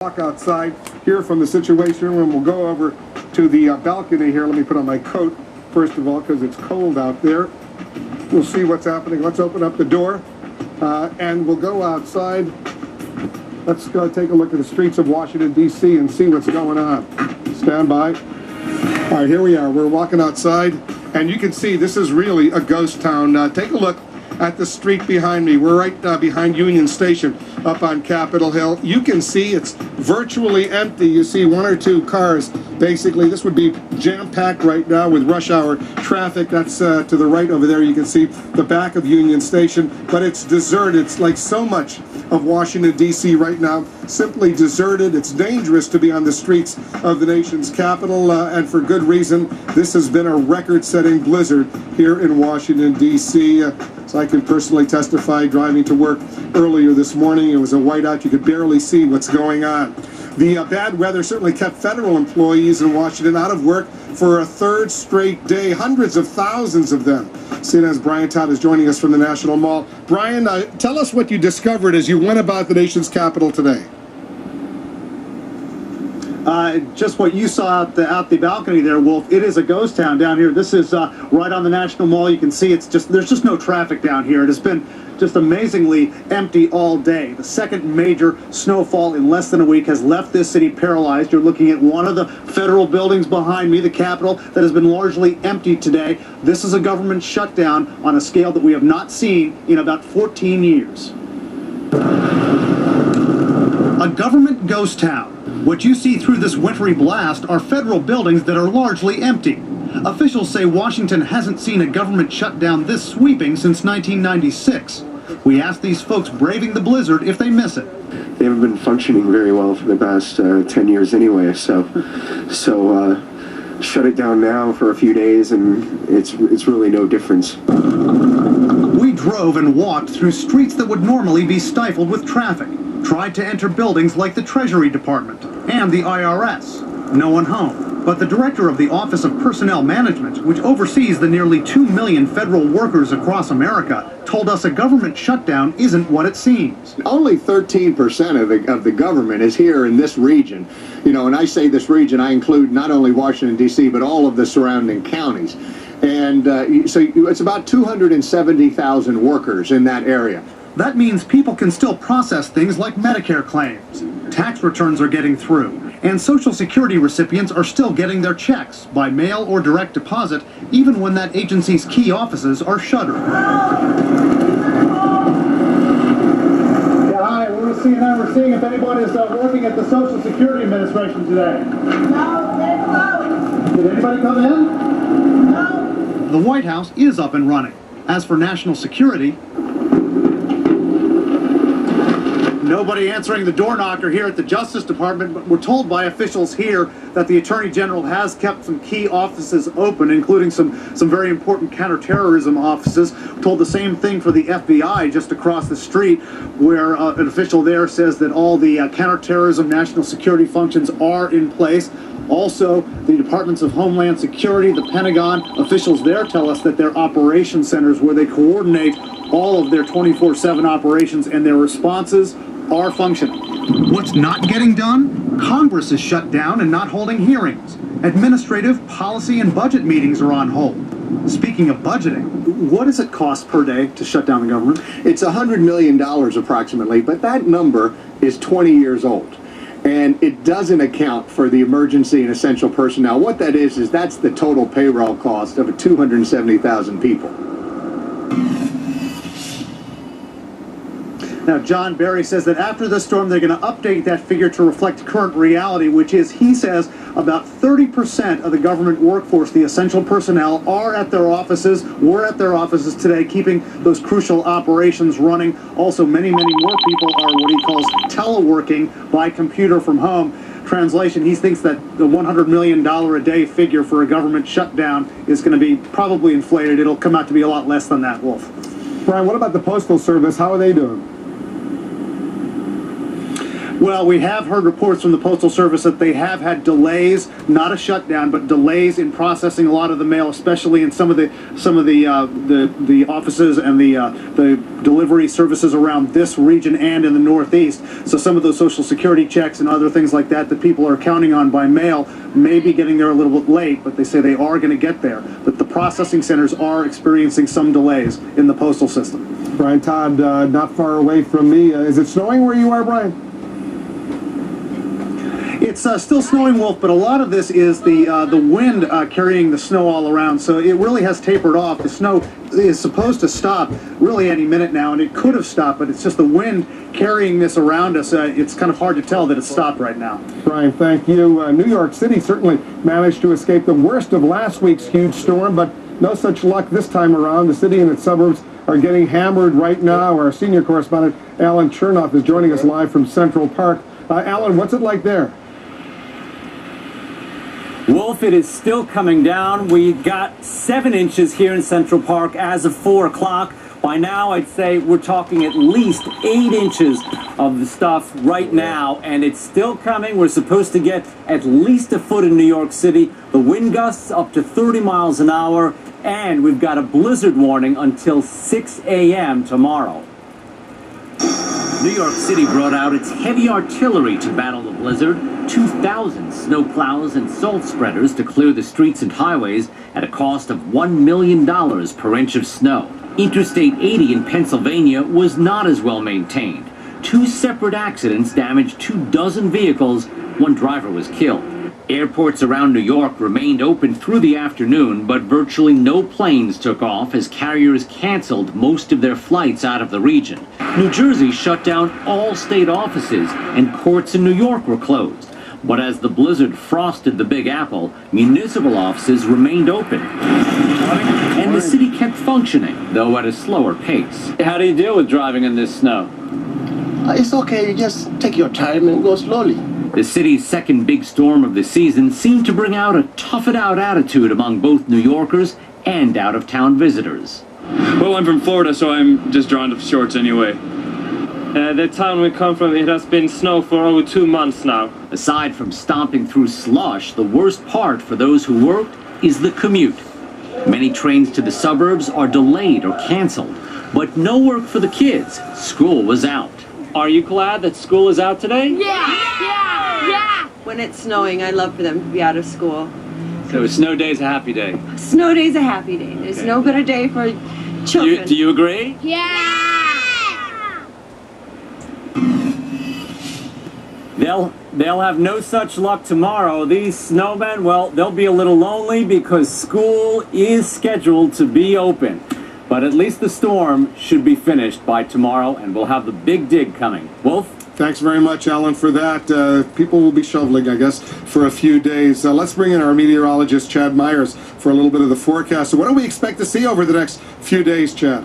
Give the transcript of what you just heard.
Walk outside here from the Situation Room. We'll go over to the balcony here. Let me put on my coat first of all because it's cold out there. We'll see what's happening. Let's open up the door and we'll go outside. Let's go take a look at the streets of Washington, D.C. and see what's going on. Stand by. All right, here we are. We're walking outside and you can see this is really a ghost town. Take a look at the street behind me. We're right behind Union Station up on Capitol Hill. You can see it's virtually empty. You see one or two cars. Basically, this would be jam-packed right now with rush hour traffic. That's to the right over there. You can see the back of Union Station, but it's deserted. It's like so much of Washington, D.C. right now, simply deserted. It's dangerous to be on the streets of the nation's capital, and for good reason. This has been a record-setting blizzard here in Washington, D.C. So I can personally testify, driving to work earlier this morning, it was a whiteout. You could barely see what's going on. The bad weather certainly kept federal employees in Washington out of work for a third straight day, hundreds of thousands of them. CNN's Brian Todd is joining us from the National Mall. Brian, tell us what you discovered as you went about the nation's capital today. Just what you saw out the balcony there, Wolf. It is a ghost town down here. This is right on the National Mall. You can see there's just no traffic down here. It has been just amazingly empty all day. The second major snowfall in less than a week has left this city paralyzed. You're looking at one of the federal buildings behind me, the Capitol, that has been largely empty today. This is a government shutdown on a scale that we have not seen in about 14 years. A government ghost town. What you see through this wintry blast are federal buildings that are largely empty. Officials say Washington hasn't seen a government shutdown this sweeping since 1996. We asked these folks braving the blizzard if they miss it. They haven't been functioning very well for the past 10 years anyway, so shut it down now for a few days and it's really no difference. We drove and walked through streets that would normally be stifled with traffic, tried to enter buildings like the Treasury Department and the IRS. No one home. But the director of the Office of Personnel Management, which oversees the nearly 2 million federal workers across America, told us a government shutdown isn't what it seems. Only 13% of the government is here in this region. You know, and I say this region, I include not only Washington, D.C., but all of the surrounding counties. And so it's about 270,000 workers in that area. That means people can still process things like Medicare claims. Tax returns are getting through. And Social Security recipients are still getting their checks by mail or direct deposit, even when that agency's key offices are shuttered. Yeah, hi, we're seeing if anyone is working at the Social Security Administration today. No, they're closed. Did anybody come in? No. The White House is up and running. As for national security, nobody answering the door knocker here at the Justice Department, but we're told by officials here that the Attorney General has kept some key offices open, including some very important counterterrorism offices. We're told the same thing for the FBI just across the street, where an official there says that all the counterterrorism national security functions are in place. Also, the Departments of Homeland Security, the Pentagon, officials there tell us that their operation centers where they coordinate all of their 24/7 operations and their responses are functioning. What's not getting done? Congress is shut down and not holding hearings. Administrative, policy, and budget meetings are on hold. Speaking of budgeting, what does it cost per day to shut down the government? It's $100 million approximately, but that number is 20 years old. And it doesn't account for the emergency and essential personnel. What that is that's the total payroll cost of 270,000 people. Now, John Barry says that after the storm, they're going to update that figure to reflect current reality, which is, he says, about 30% of the government workforce, the essential personnel, are at their offices, were at their offices today, keeping those crucial operations running. Also, many more people are what he calls teleworking by computer from home. Translation, he thinks that the $100 million a day figure for a government shutdown is going to be probably inflated. It'll come out to be a lot less than that, Wolf. Brian, what about the Postal Service? How are they doing? Well, we have heard reports from the Postal Service that they have had delays, not a shutdown, but delays in processing a lot of the mail, especially in some of the offices and the delivery services around this region and in the Northeast. So some of those Social Security checks and other things like that people are counting on by mail may be getting there a little bit late, but they say they are going to get there. But the processing centers are experiencing some delays in the postal system. Brian Todd, not far away from me. Is it snowing where you are, Brian? It's still snowing, Wolf, but a lot of this is the wind carrying the snow all around, so it really has tapered off. The snow is supposed to stop really any minute now, and it could have stopped, but it's just the wind carrying this around us. It's kind of hard to tell that it's stopped right now. Brian, thank you. New York City certainly managed to escape the worst of last week's huge storm, but no such luck this time around. The city and its suburbs are getting hammered right now. Our senior correspondent, Alan Chernoff, is joining us live from Central Park. Alan, what's it like there? Wolf, it is still coming down. We got 7 inches here in Central Park as of 4 o'clock. By now, I'd say we're talking at least 8 inches of the stuff right now, and it's still coming. We're supposed to get at least a foot in New York City. The wind gusts up to 30 miles an hour, and we've got a blizzard warning until 6 a.m. tomorrow. New York City brought out its heavy artillery to battle the blizzard. 2,000 snowplows and salt spreaders to clear the streets and highways at a cost of $1 million per inch of snow. Interstate 80 in Pennsylvania was not as well maintained. 2 separate accidents damaged 24 vehicles. 1 driver was killed. Airports around New York remained open through the afternoon, but virtually no planes took off as carriers canceled most of their flights out of the region. New Jersey shut down all state offices, and courts in New York were closed. But as the blizzard frosted the Big Apple, municipal offices remained open. And the city kept functioning, though at a slower pace. How do you deal with driving in this snow? It's okay, you just take your time and go slowly. The city's second big storm of the season seemed to bring out a tough-it-out attitude among both New Yorkers and out-of-town visitors. Well, I'm from Florida, so I'm just drawn to shorts anyway. The town we come from, it has been snow for over 2 months now. Aside from stomping through slush, the worst part for those who worked is the commute. Many trains to the suburbs are delayed or canceled, but no work for the kids. School was out. Are you glad that school is out today? Yeah! When it's snowing, I love for them to be out of school. So a snow day's a happy day. Snow day's a happy day. There's no better day for children. Do you agree? Yeah! They'll have no such luck tomorrow. These snowmen, well, they'll be a little lonely because school is scheduled to be open. But at least the storm should be finished by tomorrow, and we'll have the big dig coming. Wolf? Thanks very much, Alan, for that. People will be shoveling, I guess, for a few days. Let's bring in our meteorologist, Chad Myers, for a little bit of the forecast. So what do we expect to see over the next few days, Chad?